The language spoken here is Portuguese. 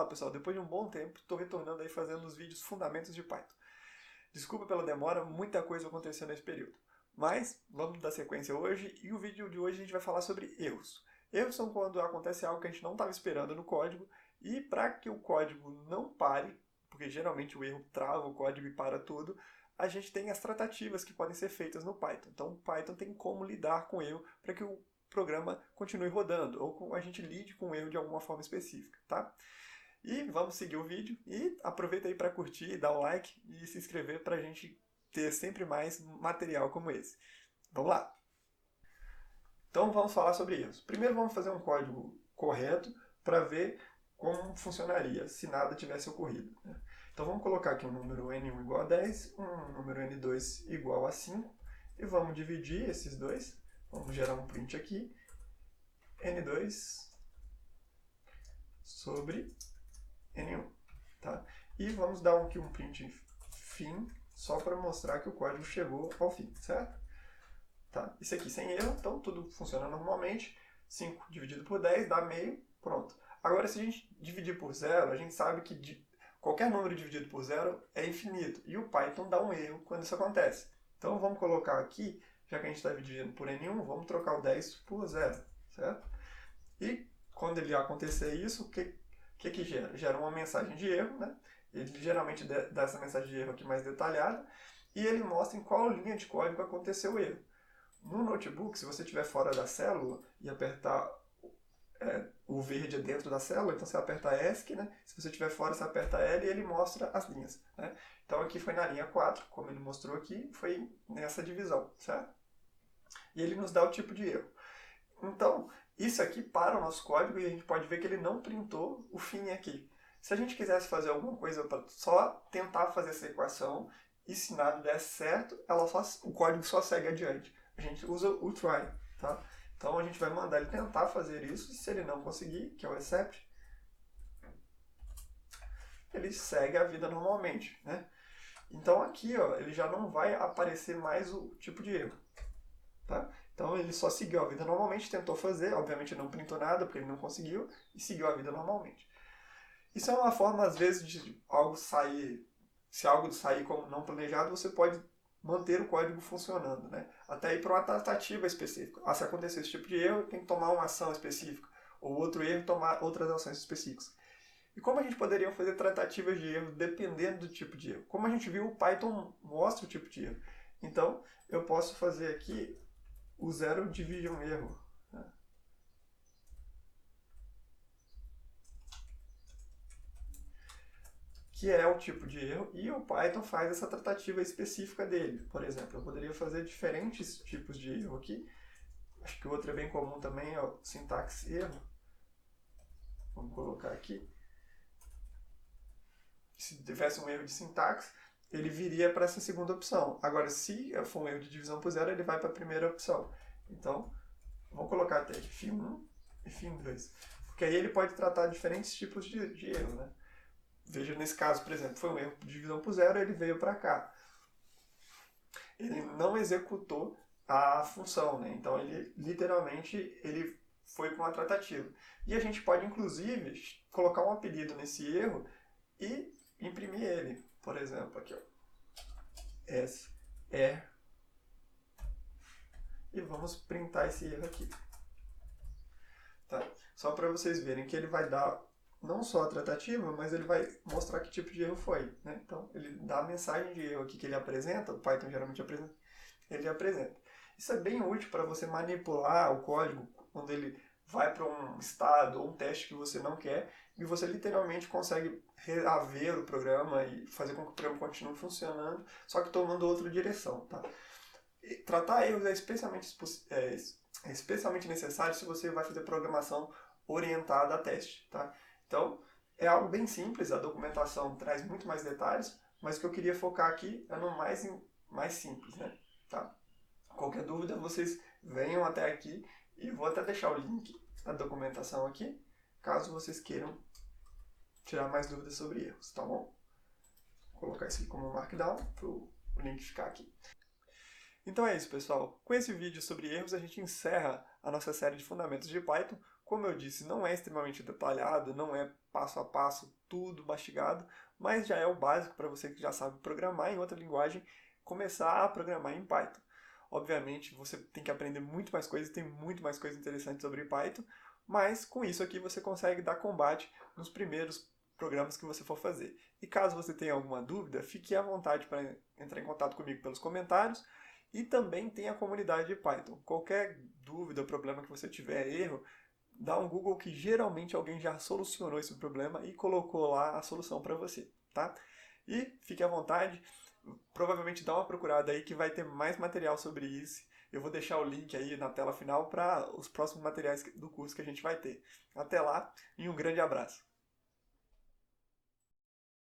Olá pessoal, depois de um bom tempo, estou retornando aí fazendo os vídeos Fundamentos de Python. Desculpa pela demora, muita coisa aconteceu nesse período. Mas, vamos dar sequência hoje, e o vídeo de hoje a gente vai falar sobre erros. Erros são quando acontece algo que a gente não estava esperando no código, e para que o código não pare, porque geralmente o erro trava o código e para tudo, a gente tem as tratativas que podem ser feitas no Python. Então o Python tem como lidar com o erro para que o programa continue rodando, ou a gente lide com o erro de alguma forma específica, tá? E vamos seguir o vídeo e aproveita aí para curtir, dar o like e se inscrever para a gente ter sempre mais material como esse. Vamos lá! Então vamos falar sobre erros. Primeiro vamos fazer um código correto para ver como funcionaria se nada tivesse ocorrido, né? Então vamos colocar aqui um número n1 igual a 10, um número n2 igual a 5 e vamos dividir esses dois. Vamos gerar um print aqui, n2 sobre n1, tá? E vamos dar aqui um print fim, só para mostrar que o código chegou ao fim, certo? Tá? Isso aqui sem erro, então tudo funciona normalmente. 5 dividido por 10 dá meio, pronto. Agora se a gente dividir por zero, a gente sabe que qualquer número dividido por zero é infinito, e o Python dá um erro quando isso acontece. Então vamos colocar aqui, já que a gente está dividindo por n1, vamos trocar o 10 por zero, certo? E quando ele acontecer isso, o que gera? Gera uma mensagem de erro, né? Ele geralmente dá essa mensagem de erro aqui mais detalhada, e ele mostra em qual linha de código aconteceu o erro. No notebook, se você estiver fora da célula e apertar o verde é dentro da célula, então você aperta ESC, né? Se você estiver fora, você aperta L e ele mostra as linhas, né? Então aqui foi na linha 4, como ele mostrou aqui, foi nessa divisão, certo? E ele nos dá o tipo de erro. Então, isso aqui para o nosso código e a gente pode ver que ele não printou o fim aqui. Se a gente quisesse fazer alguma coisa para só tentar fazer essa equação e se nada der certo, o código só segue adiante. A gente usa o try, tá? Então a gente vai mandar ele tentar fazer isso e se ele não conseguir, que é o except, ele segue a vida normalmente, né? Então aqui, ó, ele já não vai aparecer mais o tipo de erro, tá? Então ele só seguiu a vida normalmente, tentou fazer, obviamente não printou nada porque ele não conseguiu e seguiu a vida normalmente. Isso é uma forma, às vezes, de algo sair, se algo sair como não planejado, você pode manter o código funcionando, né? Até ir para uma tratativa específica. Se acontecer esse tipo de erro, tem que tomar uma ação específica, ou outro erro, tomar outras ações específicas. E como a gente poderia fazer tratativas de erro dependendo do tipo de erro? Como a gente viu, o Python mostra o tipo de erro. Então, eu posso fazer aqui o zero division erro, né? Que é o tipo de erro, e o Python faz essa tratativa específica dele. Por exemplo, eu poderia fazer diferentes tipos de erro aqui. Acho que o outro é bem comum também, é o sintaxe erro. Vamos colocar aqui. Se tivesse um erro de sintaxe, ele viria para essa segunda opção. Agora, se for um erro de divisão por zero, ele vai para a primeira opção. Então, vamos colocar até aqui fim 1 e fim 2. Porque aí ele pode tratar diferentes tipos de erro, né? Veja, nesse caso, por exemplo, foi um erro de divisão por zero, ele veio para cá. Ele não executou a função, né? Então, ele literalmente ele foi para uma tratativa. E a gente pode, inclusive, colocar um apelido nesse erro e imprimir ele. Por exemplo, aqui, ó. SR. E vamos printar esse erro aqui. Tá? Só para vocês verem que ele vai dar não só a tratativa, mas ele vai mostrar que tipo de erro foi, né? Então, ele dá a mensagem de erro aqui que ele apresenta, o Python geralmente apresenta, ele apresenta. Isso é bem útil para você manipular o código quando ele vai para um estado ou um teste que você não quer, e você literalmente consegue reaver o programa e fazer com que o programa continue funcionando, só que tomando outra direção, tá? E tratar erros é especialmente necessário se você vai fazer programação orientada a teste, tá? Então, é algo bem simples, a documentação traz muito mais detalhes, mas o que eu queria focar aqui é no mais simples, né? Tá? Qualquer dúvida, vocês venham até aqui e vou até deixar o link da documentação aqui, caso vocês queiram tirar mais dúvidas sobre erros, tá bom? Vou colocar isso aqui como markdown para o link ficar aqui. Então é isso, pessoal. Com esse vídeo sobre erros, a gente encerra a nossa série de Fundamentos de Python, Como eu disse, não é extremamente detalhado, não é passo a passo, tudo mastigado, mas já é o básico para você que já sabe programar em outra linguagem, começar a programar em Python. Obviamente, você tem que aprender muito mais coisas, tem muito mais coisas interessantes sobre Python, mas com isso aqui você consegue dar combate nos primeiros programas que você for fazer. E caso você tenha alguma dúvida, fique à vontade para entrar em contato comigo pelos comentários. E também tem a comunidade de Python. Qualquer dúvida ou problema que você tiver, erro, dá um Google que geralmente alguém já solucionou esse problema e colocou lá a solução para você, tá? E fique à vontade, provavelmente dá uma procurada aí que vai ter mais material sobre isso. Eu vou deixar o link aí na tela final para os próximos materiais do curso que a gente vai ter. Até lá e um grande abraço.